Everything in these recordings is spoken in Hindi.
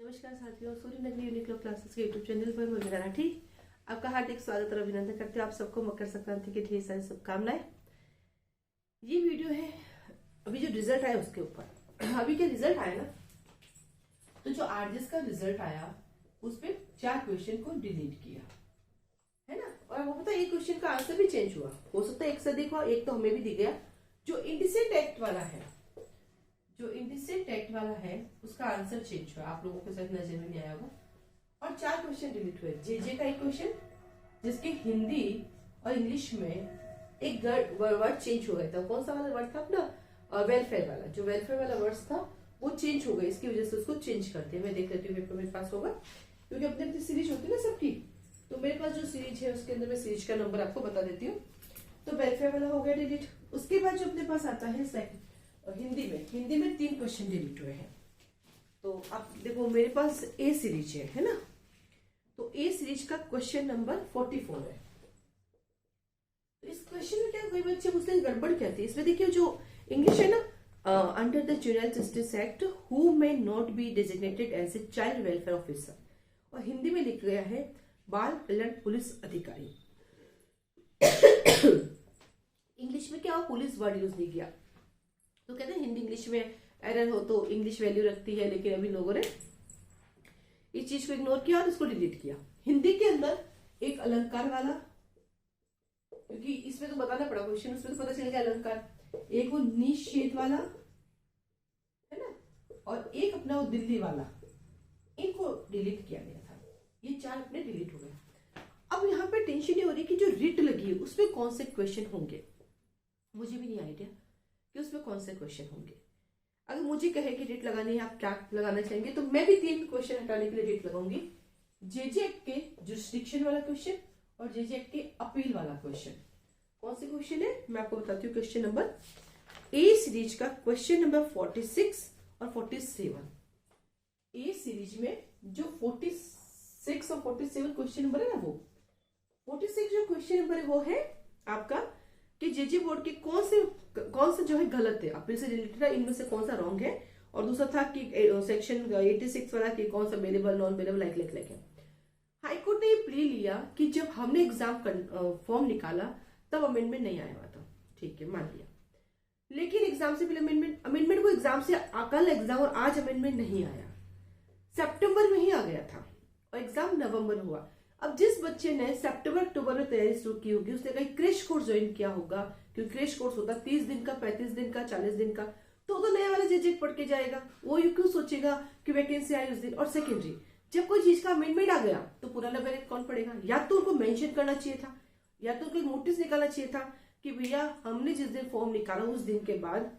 नमस्कार साथियों, सूर्य नगरी यूनिक्लो क्लासेस के यूट्यूब चैनल पर मैं मीरा राठी आपका हार्दिक स्वागत और अभिनंदन करते हैं। आप सबको मकर संक्रांति की ढेर सारी शुभकामनाएं। ये वीडियो है अभी जो रिजल्ट आया उसके ऊपर। अभी क्या रिजल्ट आया ना, तो जो आरजेएस का रिजल्ट आया उस पे 4 क्वेश्चन को डिलीट किया है ना। और वो पता है, एक क्वेश्चन का आंसर भी चेंज हुआ, हो सकता है एक से देखो, एक तो हमें भी दिख गया। जो इंडिसेंट एक्ट वाला है, जो इंडिसेंट एक्ट वाला है उसका आंसर चेंज हुआ, आप लोगों के साथ नजर में नहीं आया होगा। और 4 क्वेश्चन डिलीट हुए। जे का एक क्वेश्चन जिसके हिंदी और इंग्लिश में एक वर्ड चेंज हो गया था। कौन सा वाला वर्ड था अपना? वेलफेयर वाला। जो वेलफेयर वाला वर्ड था वो चेंज हो गया, इसकी वजह से उसको चेंज करते हैं। मैं देख लेती हूँ पेपर मेरे पास होगा, क्योंकि अपने अपनी सीरीज होती है ना सबकी। तो मेरे पास जो सीरीज है उसके अंदर मैं सीरीज का नंबर आपको बता देती हूँ। तो वेलफेयर वाला हो गया डिलीट। उसके बाद जो अपने पास आता है सेकंड हिंदी में 3 क्वेश्चन डिलीट हुए हैं। तो आप देखो मेरे पास ए सीरीज है ना। तो ए सीरीज का क्वेश्चन नंबर 44 है। तो इस क्वेश्चन में क्या, कोई बच्चे पूछते हैं गड़बड़ क्या थी इसमें। देखिए जो इंग्लिश है ना, under the juvenile justice act who may not be designated as a child welfare officer, और हिंदी में लिख गया है बाल कल्याण पुलिस अधिकारी। इंग्लिश में क्या पुलिस वर्ड यूज नहीं किया। तो कहते हैं हिंदी इंग्लिश में एरर हो तो इंग्लिश वैल्यू रखती है, लेकिन अभी लोगों ने इस चीज को इग्नोर किया और इसको डिलीट किया। हिंदी के अंदर एक अलंकार वाला, क्योंकि इसमें तो बताना पड़ा क्वेश्चन, उसमें तो पता चल गया अलंकार। एक वो निषेध वाला है ना, और एक अपना वो दिल्ली वाला, इनको डिलीट किया गया था। ये 4 अपने डिलीट हो गए। अब यहाँ पे टेंशन ये हो रही कि जो रिट लगी है उसमें कौन से क्वेश्चन होंगे। मुझे भी नहीं आइडिया कि उसमें कौन से क्वेश्चन होंगे। अगर मुझे कहे कि रेट लगानी है, आप क्या लगाना चाहेंगे, तो मैं भी 3 क्वेश्चन हटाने के लिए रेट लगाऊंगी। जेजे एक्ट के जुरिस्डिक्शन वाला क्वेश्चन और जेजे एक्ट के अपील वाला क्वेश्चन। कौन से क्वेश्चन है मैं आपको बताती हूँ। क्वेश्चन नंबर ए सीरीज का क्वेश्चन नंबर 46 और 47। ए सीरीज में जो 46 और 47 क्वेश्चन नंबर है ना, वो 46 जो क्वेश्चन नंबर है वो है आपका कि जेजे बोर्ड के कौन से जो है गलत है, अपील से रिलेटेड है, इनमें से कौन सा रॉन्ग है। और दूसरा था कि सेक्शन 86 वाला कि कौन सा बेलेबल नॉन बेलेबल लाइक है। हाईकोर्ट ने ये प्ली लिया कि जब हमने एग्जाम फॉर्म निकाला तब अमेंडमेंट नहीं आया हुआ था, ठीक है मान लिया। लेकिन एग्जाम से पहले अमेंडमेंट को एग्जाम से कल एग्जाम और आज अमेंडमेंट नहीं आया, सितंबर में ही आ गया था और एग्जाम नवंबर हुआ। अब जिस बच्चे ने सितंबर अक्टूबर में तैयारी शुरू की होगी उसने कहीं क्रैश कोर्स ज्वाइन किया होगा, क्योंकि क्रैश कोर्स होता 30 दिन का, 35 दिन का, 40 दिन का, तो नया वाला जेजेक पढ़ के जाएगा। वो यू क्यों सोचेगा कि वैकेंसी आई उस दिन। और सेकेंडरी, जब कोई चीज का अमेंडमेंट आ गया तो पुराना बैलेट कौन पड़ेगा। या तो उनको मेंशन करना चाहिए था, या तो उनको नोटिस निकालना चाहिए था कि भैया हमने जिस दिन फॉर्म निकाला उस दिन के बाद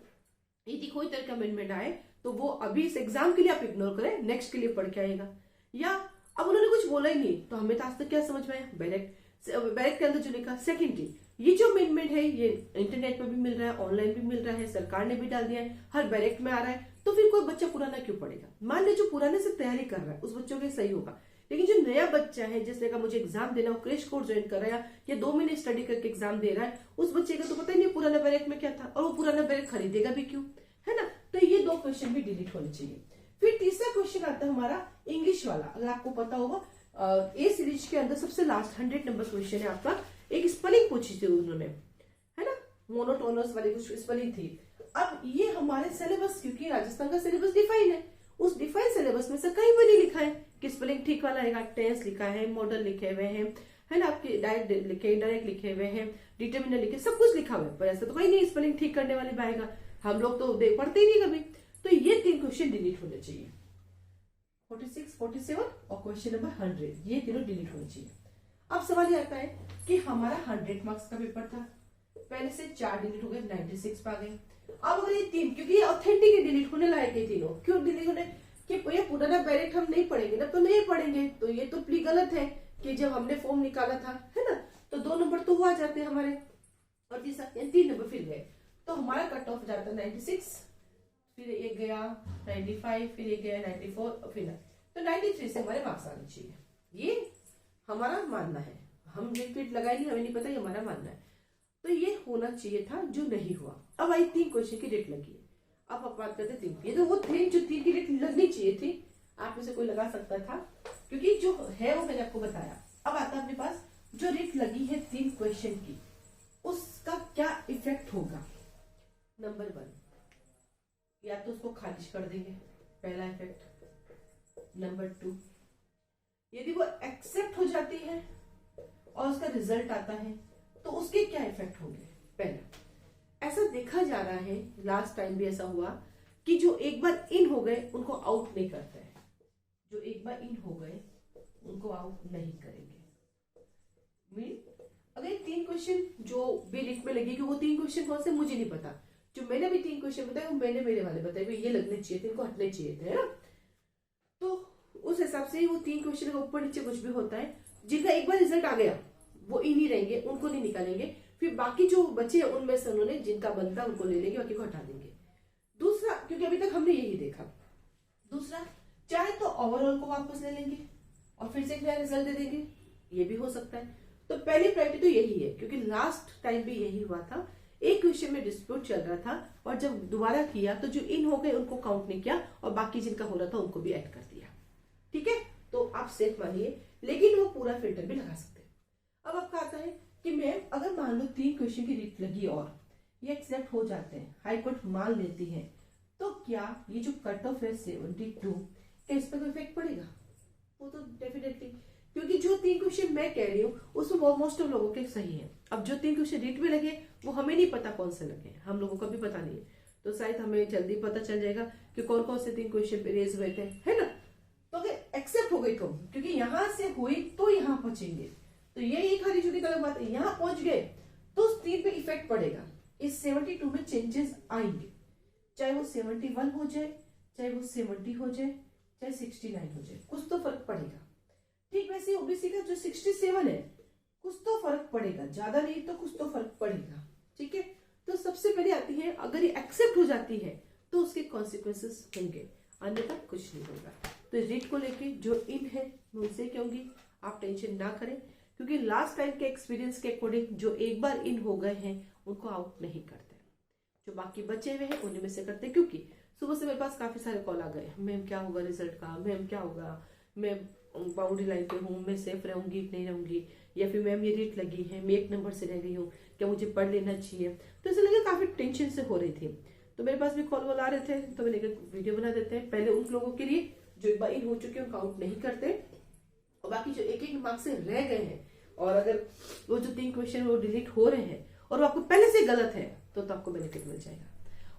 यदि कोई तरह का अमेंडमेंट आए तो वो अभी इस एग्जाम के लिए आप इग्नोर करें, नेक्स्ट के लिए पढ़ के आएगा। या अब उन्होंने कुछ बोला ही नहीं, तो हमें तो आज तक क्या समझ में आया, बैरेक्ट के अंदर जो लिखा। सेकेंडरी, ये जो अमेंडमेंट है ये इंटरनेट पर भी मिल रहा है, ऑनलाइन भी मिल रहा है, सरकार ने भी डाल दिया है, हर बैरेक्ट में आ रहा है, तो फिर कोई बच्चा पुराना क्यों पढ़ेगा। मान लीजिए जो पुराने से तैयारी कर रहा है उस बच्चों के सही होगा, लेकिन जो नया बच्चा है जिसने कहा मुझे एग्जाम देना, क्रैश कोर्स ज्वाइन कर रहा है या 2 महीने स्टडी करके एग्जाम दे रहा है, उस बच्चे का तो पता ही नहीं पुराना बैरेक्ट में क्या था, और वो पुराना बैरेक्ट खरीदेगा भी क्यों, है ना। तो ये 2 क्वेश्चन भी डिलीट होने चाहिए। फिर तीसरा क्वेश्चन आता है हमारा इंग्लिश वाला। अगर आपको पता होगा ए सीरीज के अंदर सबसे लास्ट 100 नंबर क्वेश्चन है आपका, एक स्पेलिंग पूछी थी उन्होंने, है ना, मोनोटोनस वाली कुछ स्पेलिंग थी। अब ये हमारे सिलेबस, क्योंकि राजस्थान का सिलेबस डिफाइन है, उस डिफाइन सिलेबस में से कहीं भी नहीं लिखा है कि स्पेलिंग ठीक वाला आएगा। टेंस लिखा है, मॉडल लिखे हुए हैं, है ना, आपके डायरेक्ट लिखे, इनडायरेक्ट लिखे हुए हैं, डिटर्मिनर लिखे, सब कुछ लिखा हुआ है, पर ऐसा तो कहीं नहीं स्पेलिंग ठीक करने वाले भी आएगा। हम लोग तो पढ़ते ही नहीं कभी। तो ये 3 क्वेश्चन डिलीट होने चाहिए, 46, 47 और क्वेश्चन नंबर 100, ये तीनों डिलीट होने चाहिए। अब सवाल ये आता है कि हमारा 100 मार्क्स का पेपर था, पहले से 4 डिलीट हो गए, 96 पा गए। अब अगर ये 3, क्योंकि ये ऑथेंटिक डिलीट होने लायक है तीनों, क्यों डिलीट होने, कि ये पुराना बैरेक्ट हम नहीं पढ़ेंगे ना, तो नहीं पढ़ेंगे, तो ये तो प्ली गलत है कि जब हमने फॉर्म निकाला था, है ना, तो 2 नंबर तो वो आ जाते हैं हमारे, और 3 नंबर फिर गए, तो हमारा कट ऑफ जाता है 96, फिर एक गया 95, फिर एक गया 94, फिर तो 93 से हमारे मार्क्स आने चाहिए। ये हमारा मानना है, हम रिपीट लगाए नहीं, हमें नहीं पता, ये हमारा मानना है। तो ये होना चाहिए था, जो नहीं हुआ। अब आई 3 क्वेश्चन की डेट लगी है। अब आप बात करते 3 की, तो वो 3 जो 3 की डेट लगनी चाहिए थी, आप में से कोई लगा सकता था, क्योंकि जो है वो मैंने आपको बताया। अब आता है अपने पास जो रिट लगी है 3 क्वेश्चन की, उसका क्या इफेक्ट होगा। नंबर 1, या तो उसको खारिज कर देंगे, पहला इफेक्ट। नंबर 2, यदि वो एक्सेप्ट हो जाती है और उसका रिजल्ट आता है तो उसके क्या इफेक्ट होंगे। पहला, ऐसा देखा जा रहा है, लास्ट टाइम भी ऐसा हुआ कि जो एक बार इन हो गए उनको आउट नहीं करते हैं, जो एक बार इन हो गए उनको आउट नहीं करेंगे। अगर 3 क्वेश्चन जो भी रिट में लगेगी, वो 3 क्वेश्चन कौन से मुझे नहीं पता, जो मैंने भी 3 क्वेश्चन बताए वो मैंने मेरे वाले बताए, ये लगने चाहिए थे, इनको हटने चाहिए थे, है ना। तो उस हिसाब से वो 3 क्वेश्चन का ऊपर नीचे कुछ भी होता है, जिनका एक बार रिजल्ट आ गया वो इन ही रहेंगे, उनको नहीं निकालेंगे। फिर बाकी जो बचे उनमें से उन्होंने जिनका बनता उनको ले लेंगे, बाकी को हटा देंगे। दूसरा, क्योंकि अभी तक हमने यही देखा, दूसरा चाहे तो ओवरऑल को वापस ले लेंगे और फिर से एक नया रिजल्ट दे देंगे, ये भी हो सकता है। तो पहली प्रायोरिटी तो यही है, क्योंकि लास्ट टाइम भी यही हुआ था, एक क्वेश्चन में डिस्प्यूट चल रहा था और जब दोबारा किया तो जो इन हो गए उनको काउंट नहीं किया और बाकी जिनका हो रहा था उनको भी ऐड कर दिया। ठीक है, तो आप सेफ मानिए, लेकिन वो पूरा फिल्टर भी लगा सकते हैं। अब आपका आता है कि मैम अगर मान लो 3 क्वेश्चन की रिट लगी और ये एक्सेप्ट हो जाते हैं, हाई कोर्ट मान लेती है, तो क्या ये जो कट ऑफ है 72, क्या इस पर कोई इफेक्ट पड़ेगा। वो तो डेफिनेटली, क्योंकि जो 3 क्वेश्चन मैं कह रही हूँ उसमें मोस्ट ऑफ लोगों के सही है। अब जो 3 क्वेश्चन रिट में लगे वो हमें नहीं पता कौन से लगे, हम लोगों को भी पता नहीं है, तो शायद हमें जल्दी पता चल जाएगा कि कौन कौन से 3 क्वेश्चन पे रेज हुए थे, है ना। तो अगर एक्सेप्ट हो गई तो, क्योंकि यहां से हुई तो यहां पहुंचेंगे, तो ये एक हरी छोटी गलत बात है, यहां पहुंच गए तो उस 3 पे इफेक्ट पड़ेगा, इस 72 में चेंजेस आएंगे, चाहे वो 71 हो जाए, चाहे वो 70 हो जाए, चाहे 69 हो जाए, कुछ तो फर्क पड़ेगा। ठीक वैसे ओबीसी का जो 67 है, कुछ तो फर्क पड़ेगा, ज्यादा नहीं तो कुछ तो फर्क पड़ेगा। ठीक है, तो सबसे पहले आती है, अगर ये एक्सेप्ट हो जाती है तो उसके कॉन्सिक्वेंसेस होंगे, अन्यथा कुछ नहीं होगा। तो रिट को लेके जो इन है मैं उनसे कहूंगी आप टेंशन ना करें, क्योंकि लास्ट टाइम के एक्सपीरियंस के अकॉर्डिंग जो एक बार इन हो गए हैं उनको आउट नहीं करते, जो बाकी बचे हुए हैं उन्हीं में से करते। क्योंकि सुबह से मेरे पास काफी सारे कॉल आ गए, मैम क्या होगा रिजल्ट का, मैम क्या होगा, मैं बाउंड्री लाइन पे हूँ, मैं सेफ रहूंगी नहीं रहूंगी, या फिर मैम ये रिट लगी है, मैं 1 नंबर से रह गई हूँ, क्या मुझे पढ़ लेना चाहिए। तो ऐसा लगे काफी टेंशन से हो रही थी, तो मेरे पास भी कॉल आ रहे थे, तो मैंने एक वीडियो बना देते हैं पहले उन लोगों के लिए जो एक बार इन हो चुके हैं, उनको आउट नहीं करते, और बाकी जो एक एक मार्क्स से रह गए हैं, और अगर वो जो 3 क्वेश्चन वो डिलीट हो रहे हैं और वो आपको पहले से गलत है तो आपको बेनिफिट मिल जाएगा,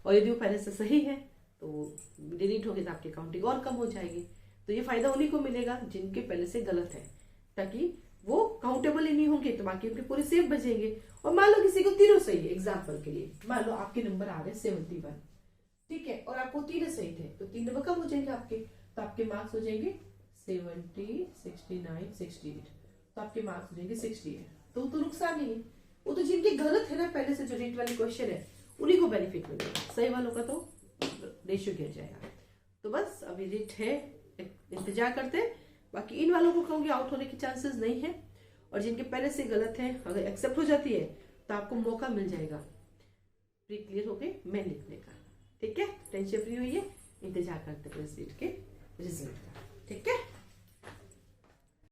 और यदि वो पहले से सही है तो डिलीट होगी तो आपकी काउंटिंग और कम हो जाएगी। तो ये फायदा उन्हीं को मिलेगा जिनके पहले से गलत है, ताकि वो काउंटेबल ही नहीं होंगे, तो बाकी उनके पूरे सेफ बचेंगे। और मान लो किसी को तीनों सही है, एग्जाम्पल के लिए मान लो आपके नंबर आ रहे 71, ठीक है, और आपको 3 सही थे, तो 3 नंबर कम हो जाएंगे आपके, तो आपके मार्क्स हो जाएंगे 70, 69, 68, तो आपके मार्क्स हो जाएंगे 68। तो नुकसान नहीं है, वो तो जिनके गलत है ना पहले से, जो रीट वाली क्वेश्चन है उन्हीं को बेनिफिट मिलेगा, सही वालों का तो रेशियो गिर जाएगा। तो बस अभी रीट है, इंतजार करते हैं, बाकी इन वालों को कहूंगी आउट होने के चांसेस नहीं है, और जिनके पहले से गलत है अगर एक्सेप्ट हो जाती है तो आपको मौका मिल जाएगा प्री क्लियर होके मेन लिखने का। ठीक है, टेंशन फ्री हुई है, इंतजार करते हैं इस रीट के रिजल्ट का। ठीक है।